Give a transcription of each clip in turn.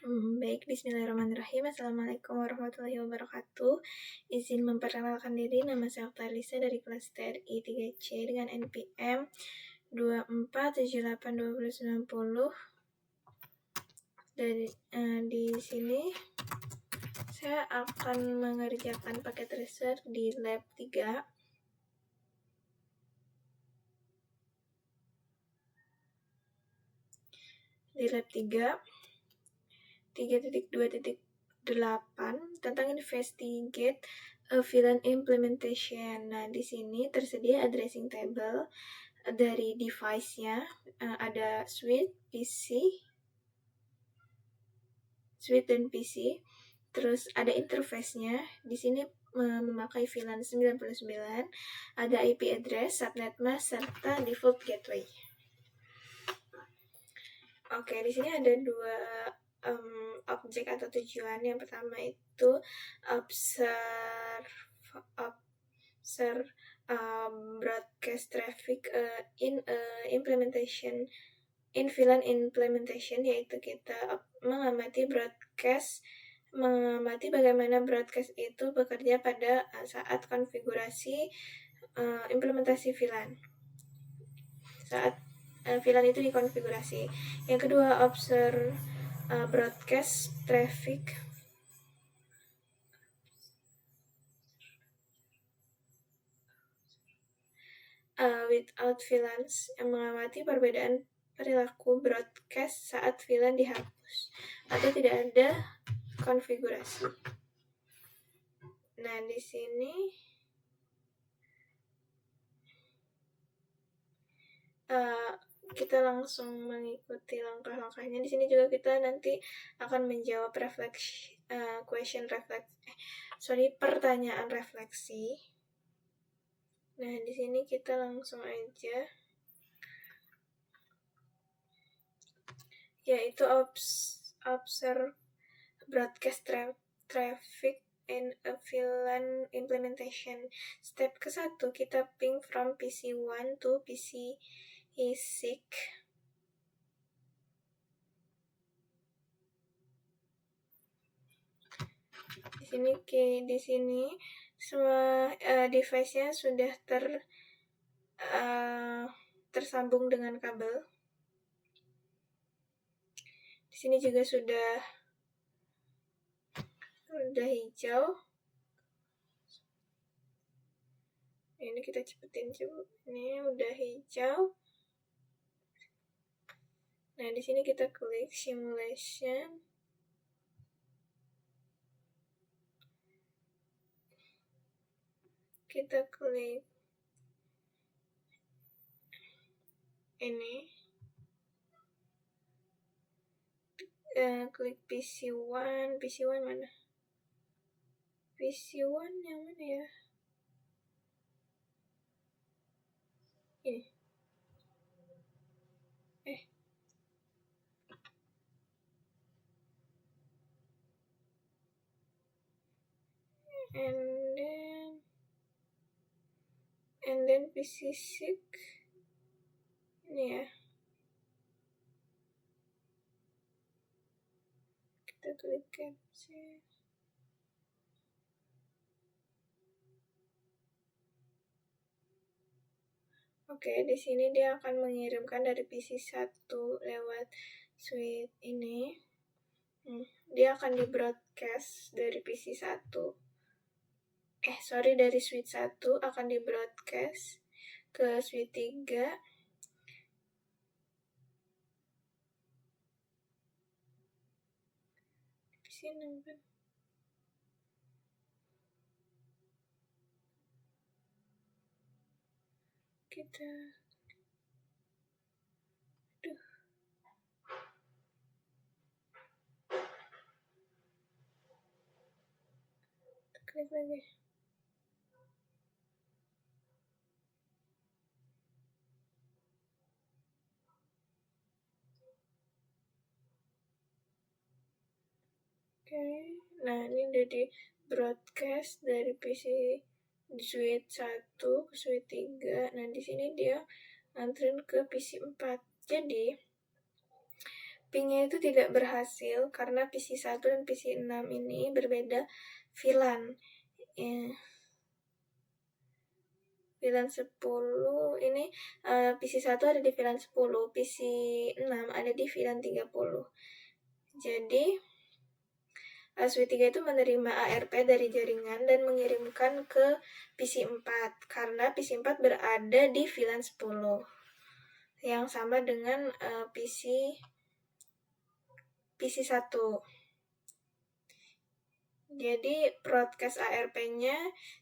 Baik, bismillahirrahmanirrahim. Assalamualaikum warahmatullahi wabarakatuh. Izin memperkenalkan diri, nama saya Oktarisa dari kelas TRI 3C dengan NPM 24782090. Di sini saya akan mengerjakan paket research di lab 3. Di lab 3 3.2.8 tentang investigate a VLAN implementation. Nah, di sini tersedia addressing table dari device-nya, ada switch dan PC. Terus ada interface-nya. Di sini memakai VLAN 99, ada IP address, subnet mask, serta default gateway. Oke, di sini ada dua objek atau tujuan. Yang pertama itu observe broadcast traffic in VLAN implementation, yaitu kita mengamati bagaimana broadcast itu bekerja pada saat konfigurasi implementasi VLAN. Saat VLAN itu dikonfigurasi. Yang kedua, observe broadcast traffic without VLANs, yang mengamati perbedaan perilaku broadcast saat VLAN dihapus atau tidak ada konfigurasi. Nah, di sini kita langsung mengikuti langkah-langkahnya. Di sini juga kita nanti akan menjawab pertanyaan refleksi. Nah, di sini kita langsung aja, yaitu observe broadcast traffic in a VLAN implementation. Step ke-1, kita ping from PC1 to PC6. Di sini semua device-nya sudah tersambung dengan kabel. Di sini juga sudah hijau. Ini kita cepetin coba. Ini udah hijau. Nah, di sini kita klik simulation. Kita klik ini. Klik PC1 mana? PC1 yang mana ya? Ini. And then PC6 ini ya. Kita klik capture. Oke, di sini dia akan mengirimkan dari PC1 lewat switch ini. Dia akan di broadcast dari PC1. Dari switch 1 akan di broadcast ke switch 3. Di sini kan. Kita klik lagi. Oke. Nah, ini udah di broadcast dari PC switch 1 ke switch 3. Nah, di sini dia nganterin ke PC 4. Jadi pingnya itu tidak berhasil karena PC1 dan PC6 ini berbeda VLAN. VLAN 10 ini PC1 ada di VLAN 10, PC6 ada di VLAN 30. Jadi Switch 3 itu menerima ARP dari jaringan dan mengirimkan ke PC4 karena PC4 berada di VLAN 10 yang sama dengan PC1. Jadi broadcast ARP-nya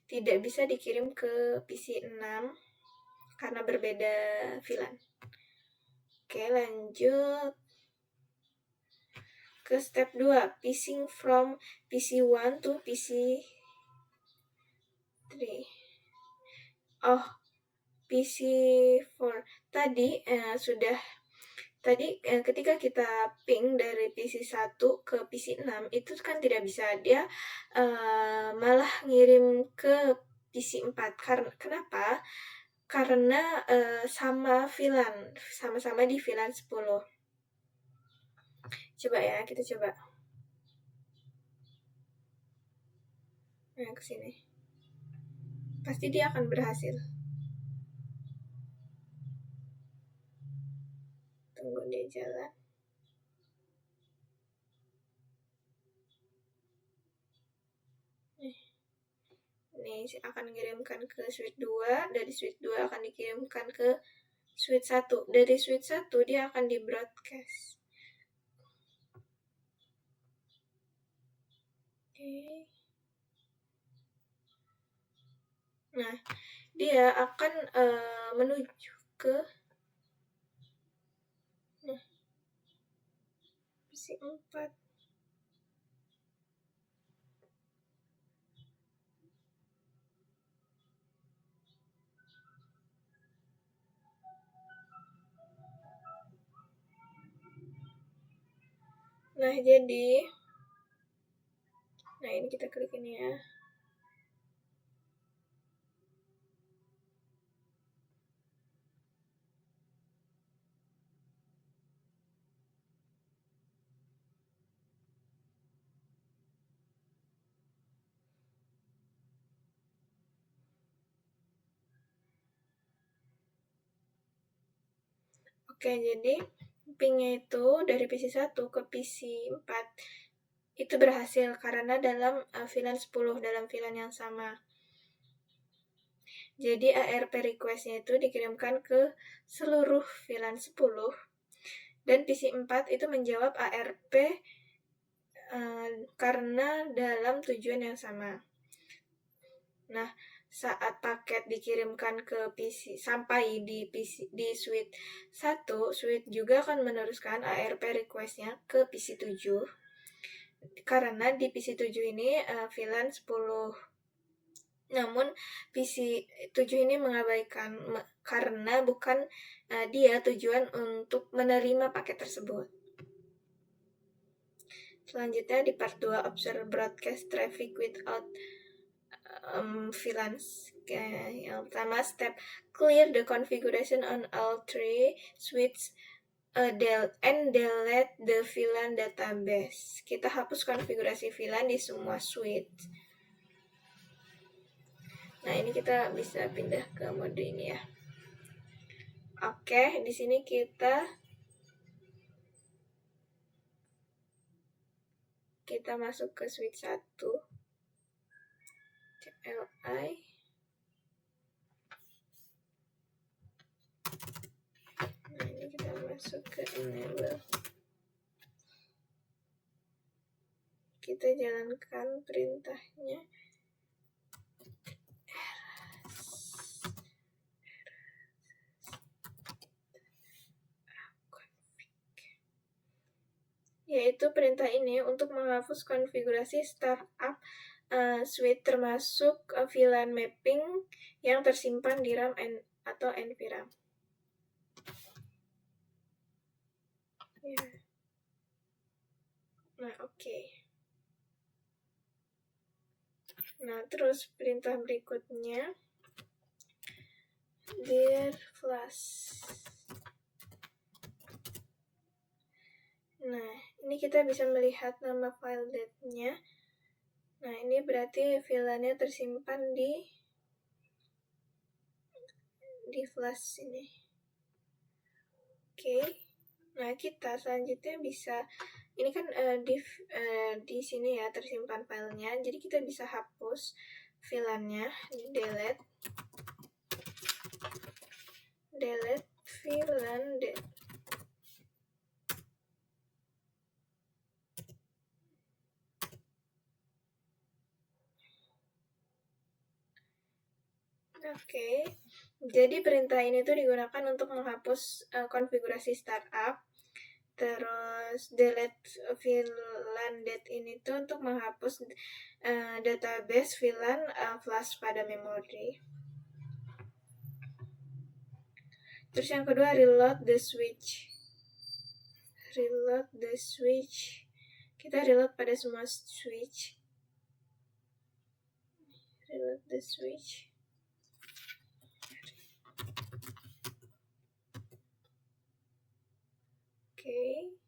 tidak bisa dikirim ke PC6 karena berbeda VLAN. Oke, lanjut ke step 2, phishing from PC1 to PC3. PC4 tadi ketika kita ping dari PC1 ke PC6 itu kan tidak bisa, dia malah ngirim ke PC4. Kenapa? Karena sama VLAN, sama-sama di VLAN 10. Coba ya, kita coba. Nah, ke sini. Pasti dia akan berhasil. Tunggu dia jalan. Ini akan dikirimkan ke switch 2, dari switch 2 akan dikirimkan ke switch 1. Dari switch 1 dia akan di broadcast. Oke. Nah, dia akan menuju ke PC4. Nah, jadi ini kita klik ini ya. Oke, jadi pingnya itu dari PC1 ke PC4 itu berhasil karena dalam VLAN 10, dalam VLAN yang sama. Jadi ARP request-nya itu dikirimkan ke seluruh VLAN 10 dan PC4 itu menjawab ARP karena dalam tujuan yang sama. Nah, saat paket dikirimkan ke PC sampai di switch 1, switch juga akan meneruskan ARP request-nya ke PC7 karena di PC7 ini VLAN 10. Namun PC7 ini mengabaikan karena bukan dia tujuan untuk menerima paket tersebut. Selanjutnya di part 2, observe broadcast traffic without VLANs. Yang pertama, step clear the configuration on all three switches and delete the VLAN database. Kita hapus konfigurasi VLAN di semua switch. Nah, ini kita bisa pindah ke mode ini ya. Oke, di sini kita masuk ke switch 1. CLI. Nah, ini kita masuk ke enable. Kita jalankan perintahnya. Yaitu perintah ini untuk menghapus konfigurasi startup switch termasuk VLAN mapping yang tersimpan di RAM atau NVRAM. Ya. Nah, oke. Nah, terus perintah berikutnya, dir flash. Nah, ini kita bisa melihat nama file date-nya. Nah, ini berarti VLAN-nya tersimpan di flash ini. Oke. Nah, kita selanjutnya bisa, ini kan di sini ya tersimpan filenya, jadi kita bisa hapus VLAN-nya, delete VLAN date. Oke, jadi perintah ini tuh digunakan untuk menghapus konfigurasi startup. Terus delete VLAN date ini tuh untuk menghapus database VLAN flash pada memori. Terus yang kedua, reload the switch. Kita reload pada semua switch. Reload the switch. Oke.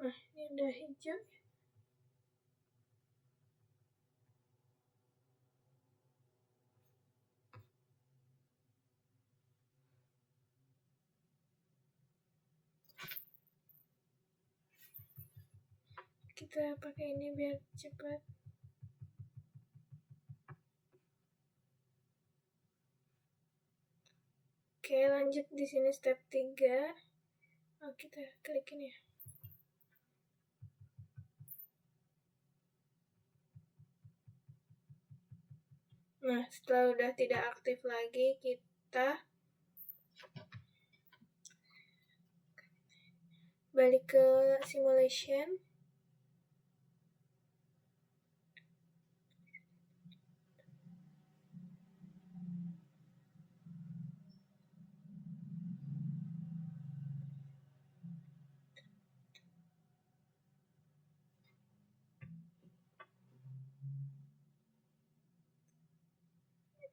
Nah, ini udah hijau. Kita pakai ini biar cepat. Oke, lanjut di sini step 3. Oh, kita klik ini ya. Nah, setelah udah tidak aktif lagi, kita balik ke simulation.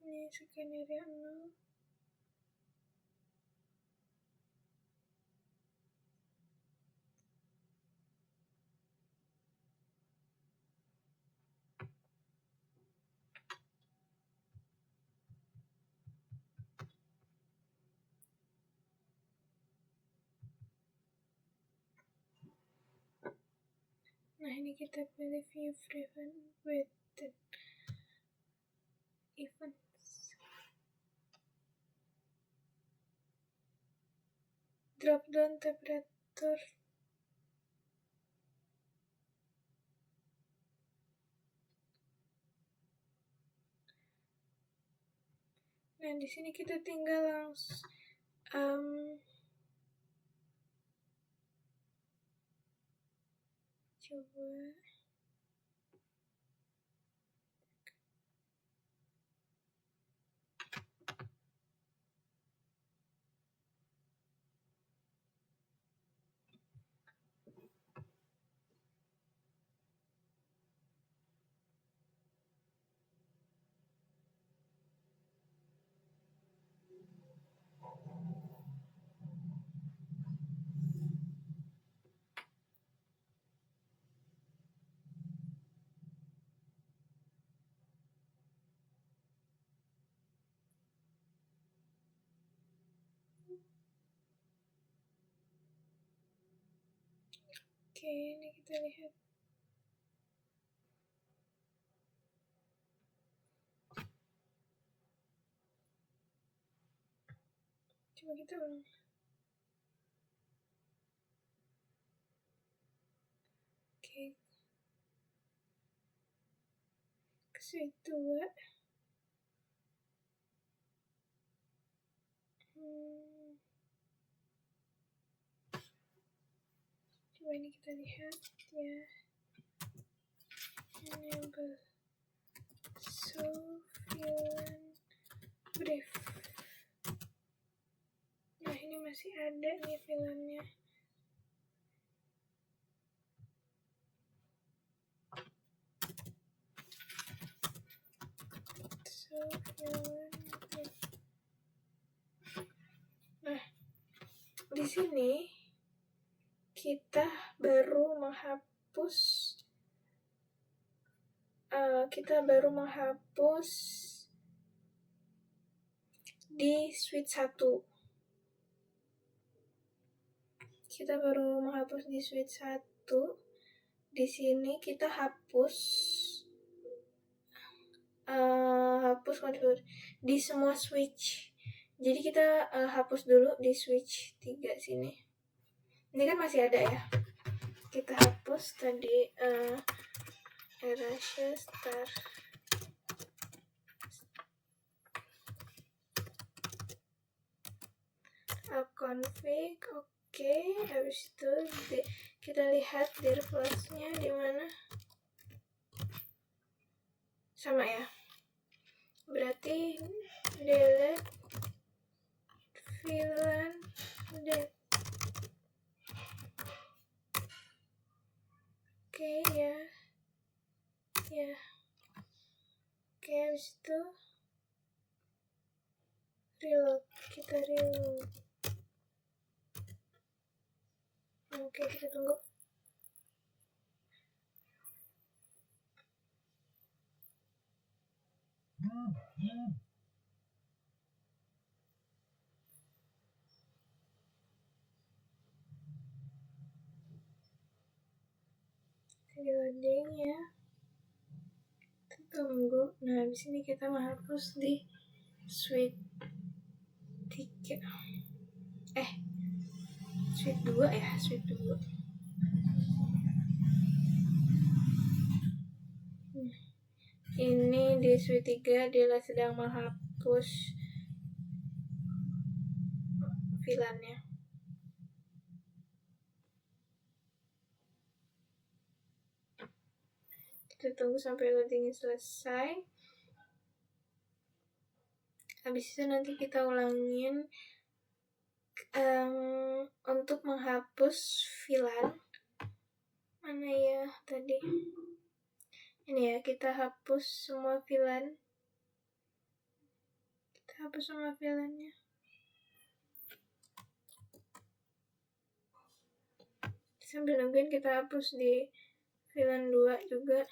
Ini skenario 0. Nah, ini kita pilih view weighted events. Drop down temperature. Nah, di sini kita tinggal langsung coba. Oke, ini kita lihat. Coba kita ulang. Oke. Ke switch 2. Coba ini kita lihat ya. Enable show VLAN brief. Nah, ini masih ada nih VLAN-nya. So VLAN brief. Nah, di sini kita baru menghapus di switch 1. Kita baru menghapus di switch 1. Di sini kita hapus konfigur di semua switch. Jadi kita hapus dulu di switch 3 sini. Ini kan masih ada ya. Kita hapus tadi erase start. Config, oke. Habis itu kita lihat dir flashnya di mana. Sama ya. Berarti delete VLAN delete. Oke ya. Oke, habis itu reload. Kita reload. Oke, kita tunggu. Loading ya. Kita tunggu. Nah, di sini kita menghapus di switch 3. Switch 2 ya, switch 2. Ini di switch 3 dia sedang menghapus VLAN-nya. Kita tunggu sampai loadingnya selesai. Habis itu nanti kita ulangin untuk menghapus VLAN. Mana ya tadi? Ini ya, kita hapus semua VLAN. Kita hapus semua VLAN-nya. Sambil nungguin kita hapus di VLAN 2 juga.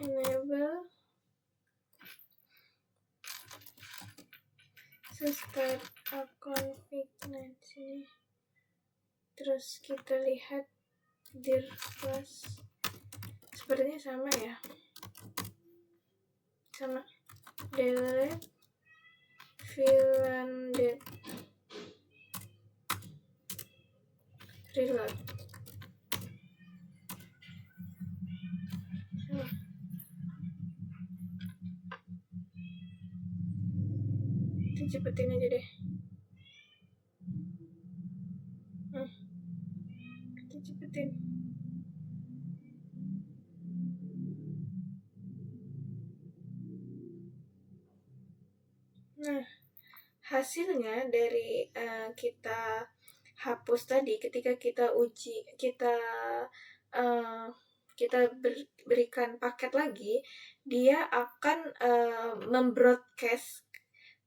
Enable. So start a config. Nah, sini. Terus kita lihat dir flash. Sepertinya sama ya. Sama. Delete VLAN delete. Reload. Kita cepetin aja deh. Kita cepetin. Nah, hasilnya dari kita hapus tadi, ketika kita uji, kita berikan paket lagi, dia akan membroadcast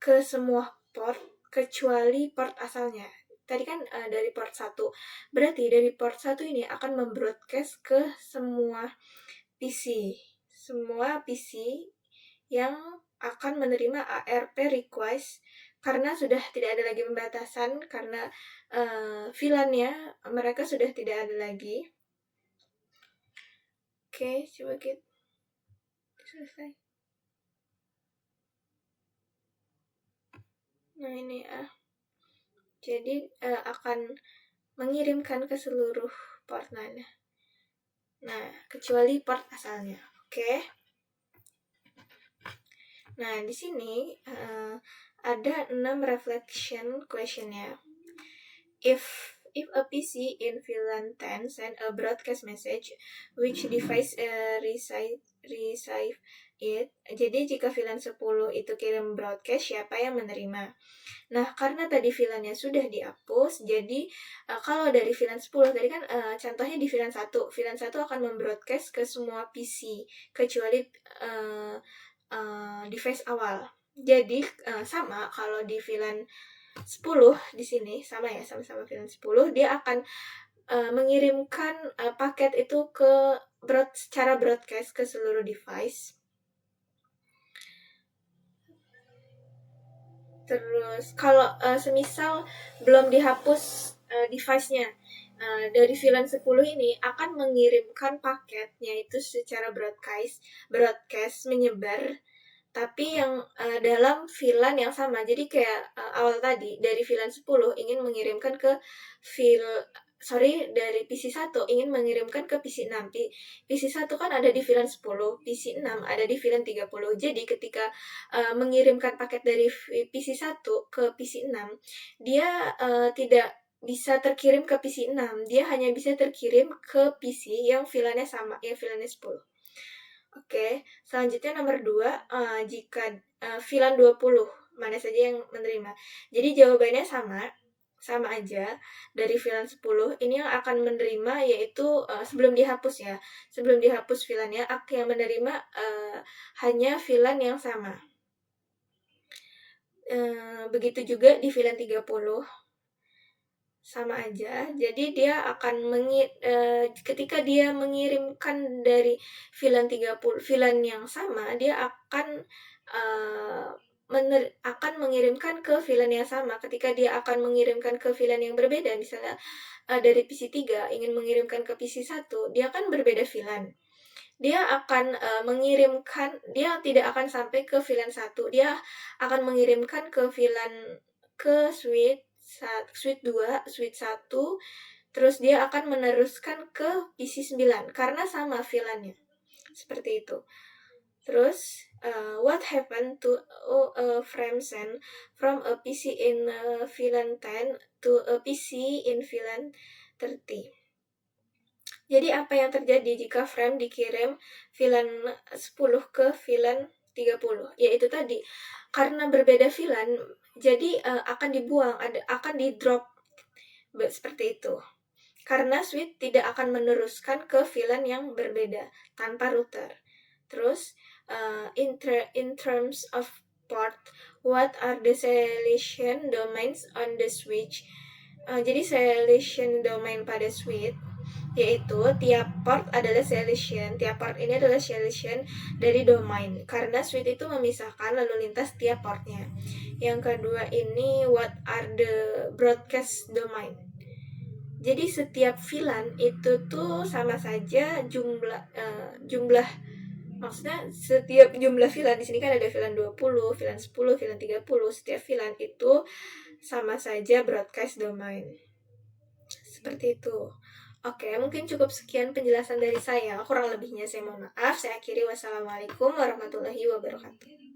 ke semua port kecuali port asalnya. Tadi kan dari port 1. Berarti dari port 1 ini akan membroadcast ke semua PC. Semua PC yang akan menerima ARP request karena sudah tidak ada lagi pembatasan, karena VLAN-nya mereka sudah tidak ada lagi. Oke, coba kita selesai. Nah, ini ya. Jadi akan mengirimkan ke seluruh port NAND. Nah, kecuali port asalnya. Oke. Nah, di sini ada 6 reflection question-nya. if a PC in VLAN 10 send a broadcast message, which device receive it? Jadi jika VLAN 10 itu kirim broadcast, siapa yang menerima? Nah, karena tadi VLAN-nya sudah dihapus, jadi kalau dari VLAN 10 tadi kan contohnya di VLAN 1, VLAN 1 akan membroadcast ke semua PC kecuali device awal. Jadi sama kalau di VLAN 10 di sini sama ya, sama-sama VLAN 10, dia akan mengirimkan paket itu ke secara broadcast ke seluruh device. Terus kalau semisal belum dihapus device-nya, dari VLAN 10 ini akan mengirimkan paketnya itu secara broadcast menyebar, tapi yang dalam VLAN yang sama. Jadi kayak awal tadi dari VLAN 10 ingin mengirimkan ke dari PC 1 ingin mengirimkan ke PC 6. PC 1 kan ada di VLAN 10, PC 6 ada di VLAN 30. Jadi ketika mengirimkan paket dari PC 1 ke PC 6, dia tidak bisa terkirim ke PC 6. Dia hanya bisa terkirim ke PC yang VLAN-nya sama, yang VLAN-nya 10. Oke, selanjutnya nomor 2, jika VLAN 20, mana saja yang menerima. Jadi jawabannya sama aja. Dari VLAN 10 ini yang akan menerima yaitu sebelum dihapus ya. Sebelum dihapus VLAN-nya, yang menerima hanya VLAN yang sama. Begitu juga di VLAN 30 sama aja. Jadi dia akan ketika dia mengirimkan dari VLAN 30 VLAN yang sama, dia akan mengirimkan ke VLAN yang sama. Ketika dia akan mengirimkan ke VLAN yang berbeda, misalnya dari PC 3 ingin mengirimkan ke PC 1, dia akan berbeda VLAN. Dia akan mengirimkan, dia tidak akan sampai ke VLAN 1. Dia akan mengirimkan ke VLAN ke suite 2, suite 1, terus dia akan meneruskan ke PC 9 karena sama VLAN-nya. Seperti itu. Terus, what happened to a frame send from a PC in VLAN 10 to a PC in VLAN 30? Jadi apa yang terjadi jika frame dikirim VLAN 10 ke VLAN 30? Yaitu tadi, karena berbeda VLAN, jadi akan dibuang, akan di-drop seperti itu. Karena switch tidak akan meneruskan ke VLAN yang berbeda tanpa router. Terus, in terms of port, what are the selection domains on the switch? Jadi selection domain pada switch yaitu tiap port adalah selection. Tiap port ini adalah selection dari domain karena switch itu memisahkan lalu lintas tiap portnya. Yang kedua ini what are the broadcast domain. Jadi setiap VLAN itu tuh sama saja jumlah maksudnya setiap jumlah VLAN di sini kan ada VLAN 20, VLAN 10, VLAN 30, setiap VLAN itu sama saja broadcast domain. Seperti itu. Oke, mungkin cukup sekian penjelasan dari saya. Kurang lebihnya saya mohon maaf. Saya akhiri. Wassalamualaikum warahmatullahi wabarakatuh.